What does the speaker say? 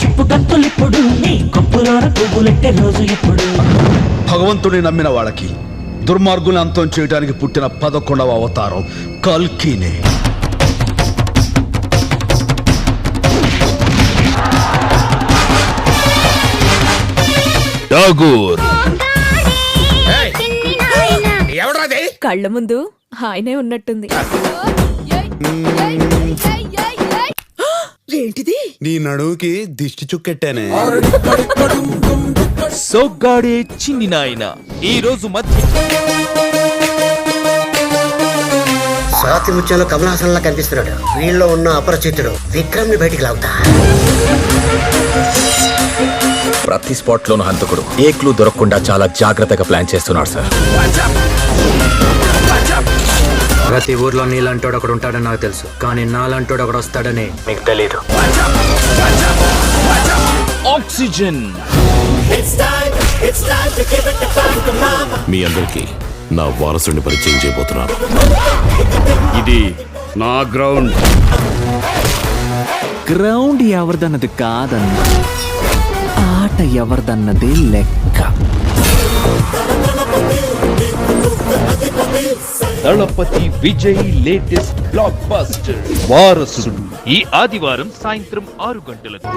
చుప్పు గంతులిప్పుడు నీ కొప్పులోన పువ్వులెట్టే రోజు ఎప్పుడు. భగవంతుని నమ్మిన వాళ్ళకి దుర్మార్గుని అంతం చేయడానికి పుట్టిన 11వ అవతారం కల్కినే. ఠాగూర్ కళ్ళ ముందు ఆయనే ఉన్నట్టుంది. ఏంటిది? నీ నడువుకి దిష్టి చుక్కెట్టానే. సోగ్గాడే చిన్ని నాయన ఈ రోజు మధ్య స్వాతి ముత్యాలు కమలాసనంలా కనిపిస్తున్నాడు. వీళ్ళలో ఉన్న అపరిచితుడు విక్రమ్ ని బయటికి లాగుతా. ప్రతి స్పాట్ లోను హంతకుడు ఏ క్లూ దొరకకుండా చాలా జాగ్రత్తగా ప్లాన్ చేస్తున్నాడు సార్. ప్రతి ఊర్లో నీళ్ళంటోడు ఒకడు ఉంటాడని నాకు తెలుసు, కానీ నాలంటోడు ఒకడు వస్తాడని మీకు తెలీదు. ఆక్సిజన్. మీ అందరికీ నా వారసుని పరిచయం చేయబోతున్నాను. ఇది నా గ్రౌండ్. గ్రౌండ్ ఎవరిదన్నది కాదన్న, ఆట ఎవరిదన్నదే లెక్క. దళపతి విజయ్ లేటెస్ట్ బ్లాక్ బస్టర్ వారసుడు ఈ ఆదివారం సాయంత్రం 6 గంటలకు.